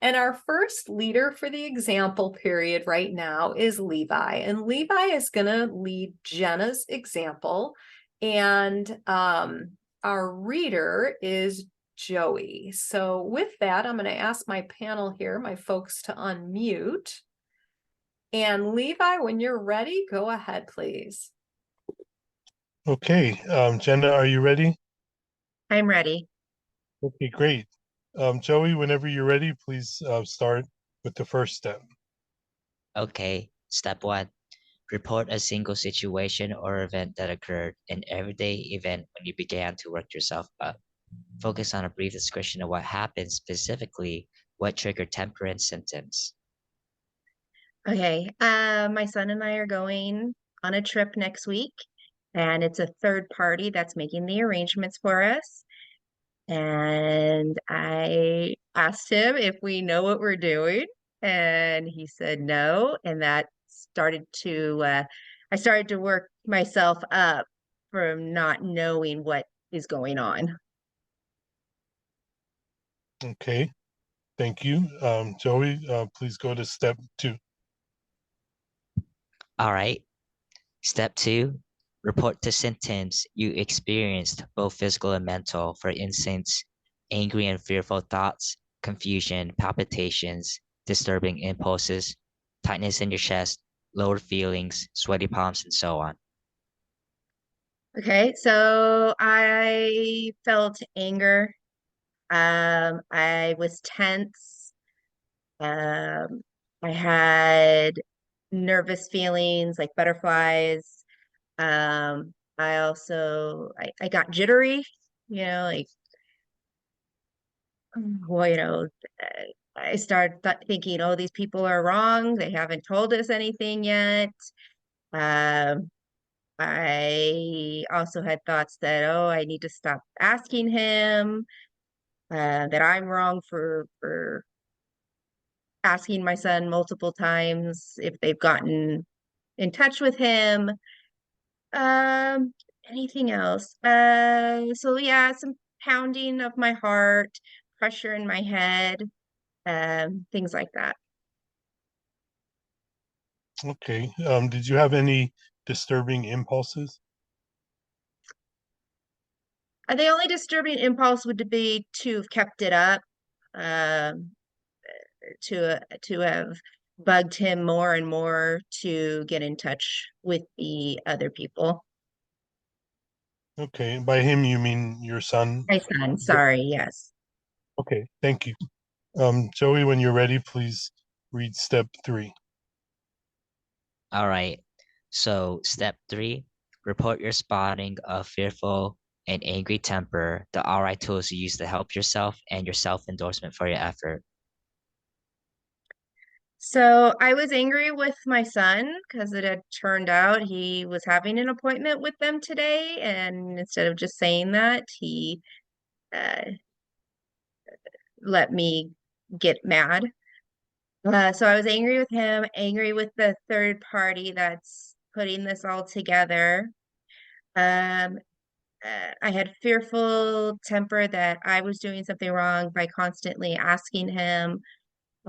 And our first leader for the example period right now is Levi. And Levi is going to lead Jenna's example. And our reader is Joey. So with that, I'm going to ask my panel here, my folks, to unmute. And Levi, when you're ready, go ahead, please. Okay, Jenna, are you ready? I'm ready. Okay, great. Joey, whenever you're ready, please start with the first step. Okay, step one. Report a single situation or event that occurred, an everyday event when you began to work yourself up. Focus on a brief description of what happened, specifically what triggered temperance symptoms. Okay, my son and I are going on a trip next week, and it's a third party that's making the arrangements for us. And I asked him if we know what we're doing, and he said no. And that started to, I started to work myself up from not knowing what is going on. Okay, thank you. Joey, please go to step two. All right. Step two, report the symptoms you experienced, both physical and mental. For instance, angry and fearful thoughts, confusion, palpitations, disturbing impulses, tightness in your chest, lowered feelings, sweaty palms, and so on. Okay, so I felt anger. I was tense. Um, I had nervous feelings like butterflies. I got jittery, like, well, I started thinking, oh, these people are wrong. They haven't told us anything yet. Um, I also had thoughts that, oh, I need to stop asking him, that I'm wrong for asking my son multiple times if they've gotten in touch with him. Um, Anything else? So yeah, some pounding of my heart, pressure in my head, things like that. Okay, did you have any disturbing impulses? The only disturbing impulse would be to have kept it up, um, to have bugged him more and more to get in touch with the other people. Okay, by him you mean your son? My son, sorry, yes. Okay, thank you. Joey, when you're ready, please read step three. All right. So, step three, report your spotting of fearful and angry temper, the RI tools you use to help yourself, and your self endorsement for your effort. So I was angry with my son because it had turned out he was having an appointment with them today, and instead of just saying that, he uh, let me get mad. So I was angry with him, angry with the third party that's putting this all together. Um, I had fearful temper that I was doing something wrong by constantly asking him.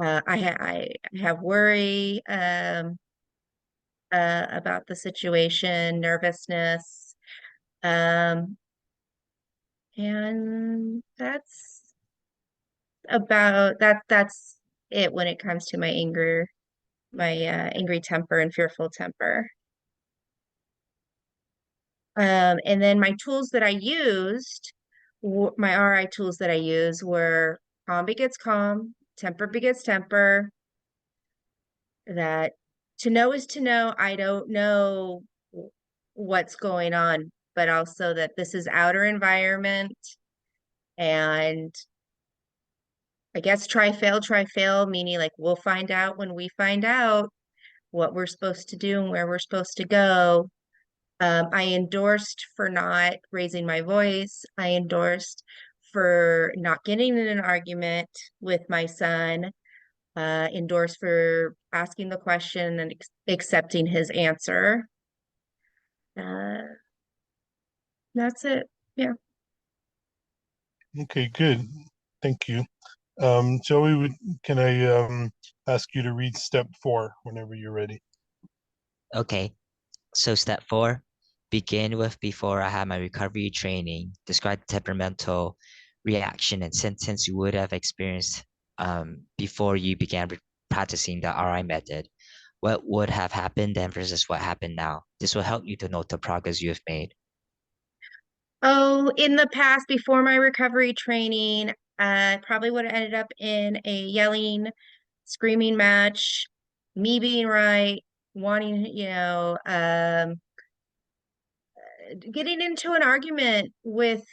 I have worry. About the situation, nervousness. Um, and that's it when it comes to my angry temper and fearful temper. And then my tools that I used, my RI tools that I use were calm begets calm, temper begets temper, that to know is to know. I don't know what's going on, but also that this is outer environment, and I guess try fail, meaning like we'll find out when we find out what we're supposed to do and where we're supposed to go. I endorsed for not raising my voice. I endorsed for not getting in an argument with my son. Endorsed for asking the question and accepting his answer. Uh, that's it. Yeah. Okay, good. Thank you. Joey, can I ask you to read step 4 whenever you're ready? Okay, so step 4, begin with before I had my recovery training. Describe the temperamental reaction and sentence you would have experienced before you began practicing the RI method. What would have happened then versus what happened now? This will help you to note the progress you have made. Oh, in the past, before my recovery training, I probably would have ended up in a yelling, screaming match, me being right, wanting, getting into an argument with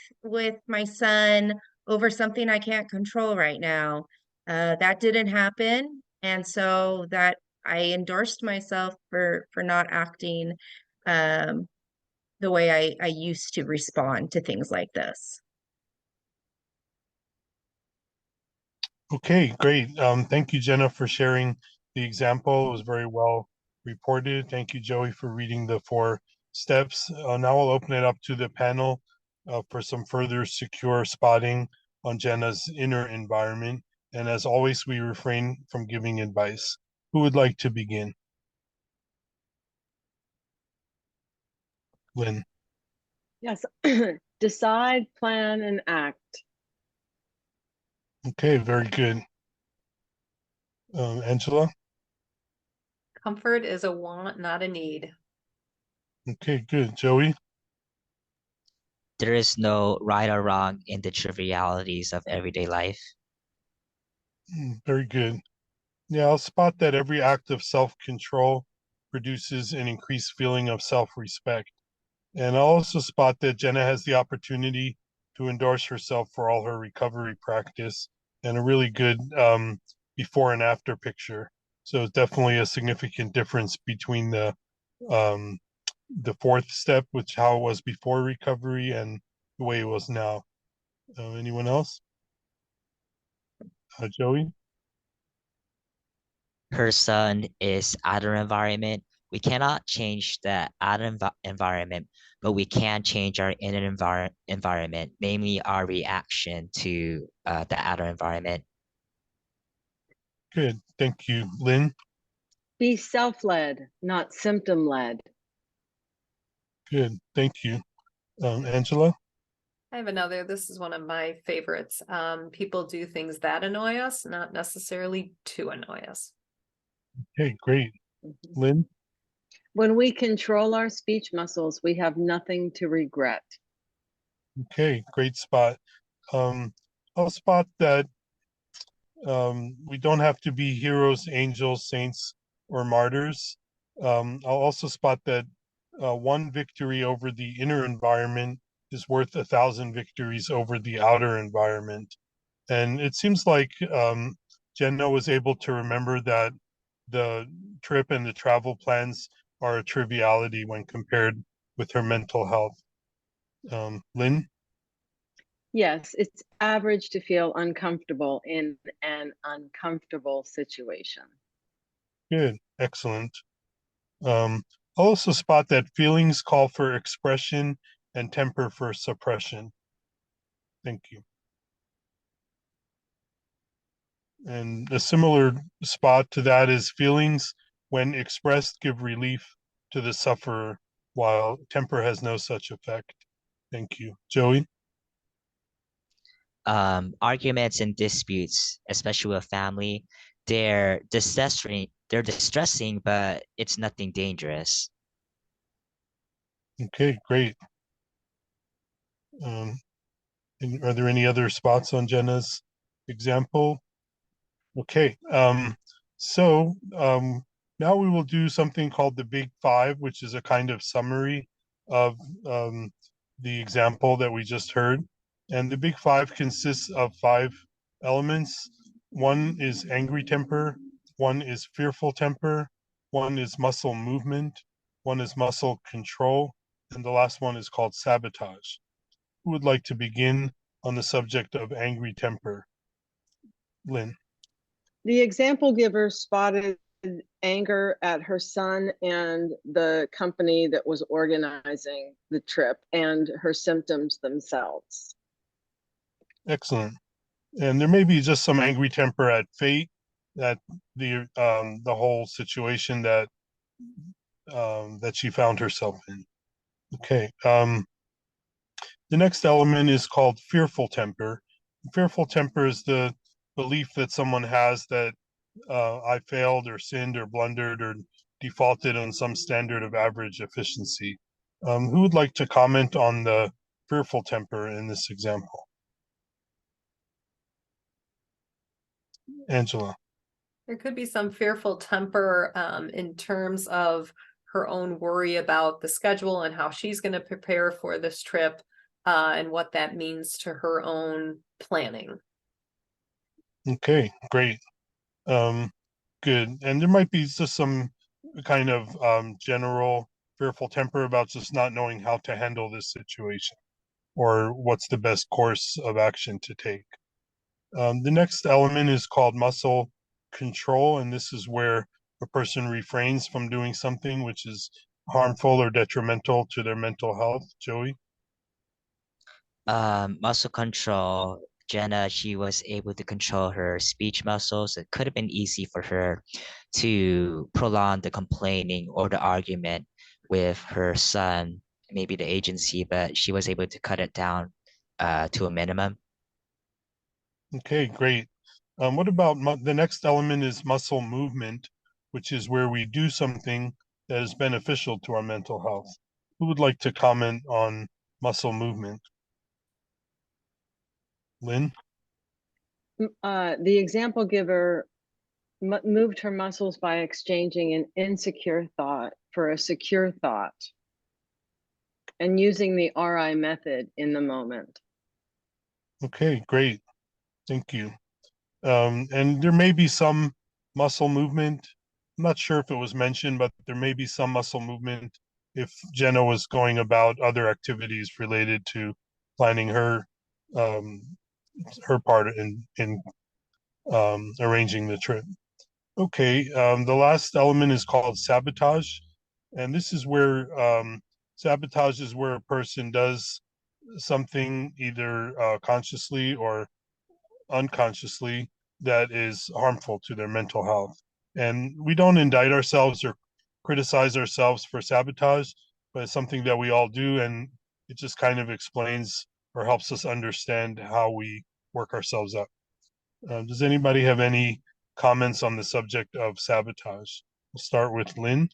my son over something I can't control right now. That didn't happen, and so that I endorsed myself for not acting um, the way I used to respond to things like this. Okay, great. Thank you, Jenna, for sharing the example. It was very well reported. Thank you, Joey, for reading the 4 steps. Now I'll open it up to the panel for some further secure spotting on Jenna's inner environment. And as always, we refrain from giving advice. Who would like to begin? Lynn. Yes. Decide, plan, and act. Okay, very good. Angela. Comfort is a want, not a need. Okay, good. Joey. There is no right or wrong in the trivialities of everyday life. Very good. Yeah, I'll spot that every act of self-control produces an increased feeling of self-respect. And I'll also spot that Jenna has the opportunity to endorse herself for all her recovery practice and a really good before and after picture. So it's definitely a significant difference between the 4th step, which how it was before recovery, and the way it was now. Anyone else? Joey? Her son is outer environment. We cannot change the outer environment, but we can change our inner environment, namely our reaction to the outer environment. Good. Thank you. Lynn? Be self-led, not symptom-led. Good. Thank you. Angela? I have another. This is one of my favorites. People do things that annoy us, not necessarily to annoy us. Okay, great. Lynn? When we control our speech muscles, we have nothing to regret. Okay, great spot. I'll spot that we don't have to be heroes, angels, saints, or martyrs. I'll also spot that 1 victory over the inner environment is worth 1,000 victories over the outer environment. And it seems like Jenna was able to remember that the trip and the travel plans are a triviality when compared with her mental health. Lynn? Yes, it's average to feel uncomfortable in an uncomfortable situation. Good, excellent. I'll also spot that feelings call for expression and temper for suppression. Thank you. And a similar spot to that is feelings, when expressed, give relief to the sufferer, while temper has no such effect. Thank you. Joey? Arguments and disputes, especially with family, they're distressing, but it's nothing dangerous. Okay, great. Are there any other spots on Jenna's example? Okay, so now we will do something called the Big Five, which is a kind of summary of the example that we just heard. And the Big Five consists of 5 elements. 1 is angry temper, 1 is fearful temper, 1 is muscle movement, 1 is muscle control, and the last one is called sabotage. Who would like to begin on the subject of angry temper? Lynn. The example giver spotted anger at her son and the company that was organizing the trip and her symptoms themselves. Excellent. And there may be just some angry temper at fate, that the whole situation that that she found herself in. Okay. The next element is called fearful temper. Fearful temper is the belief that someone has that I failed or sinned or blundered or defaulted on some standard of average efficiency. Who would like to comment on the fearful temper in this example? Angela. There could be some fearful temper in terms of her own worry about the schedule and how she's going to prepare for this trip and what that means to her own planning. Okay, great. Good. And there might be just some kind of general fearful temper about just not knowing how to handle this situation or what's the best course of action to take. The next element is called muscle control, and this is where a person refrains from doing something which is harmful or detrimental to their mental health. Joey? Muscle control. Jenna, she was able to control her speech muscles. It could have been easy for her to prolong the complaining or the argument with her son, maybe the agency, but she was able to cut it down to a minimum. Okay, great. What about the next element is muscle movement, which is where we do something that is beneficial to our mental health. Who would like to comment on muscle movement? Lynn? The example giver moved her muscles by exchanging an insecure thought for a secure thought and using the RI method in the moment. Okay, great. Thank you. And there may be some muscle movement. I'm not sure if it was mentioned, but there may be some muscle movement if Jenna was going about other activities related to planning her part in arranging the trip. Okay, the last element is called sabotage, and this is where sabotage is where a person does something either consciously or unconsciously that is harmful to their mental health. And we don't indict ourselves or criticize ourselves for sabotage, but it's something that we all do, and it just kind of explains or helps us understand how we work ourselves up. Does anybody have any comments on the subject of sabotage? We'll start with Lynn.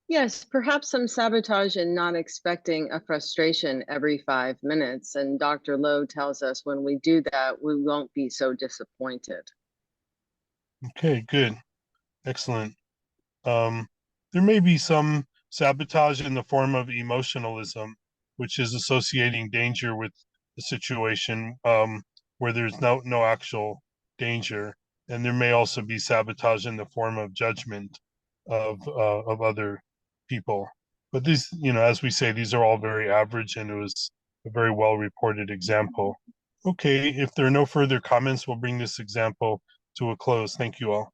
Yes, perhaps some sabotage in not expecting a frustration every 5 minutes. And Dr. Lowe tells us when we do that, we won't be so disappointed. Okay, good. Excellent. There may be some sabotage in the form of emotionalism, which is associating danger with the situation where there's no actual danger. And there may also be sabotage in the form of judgment of other people. But these, as we say, these are all very average, and it was a very well reported example. Okay, if there are no further comments, we'll bring this example to a close. Thank you all.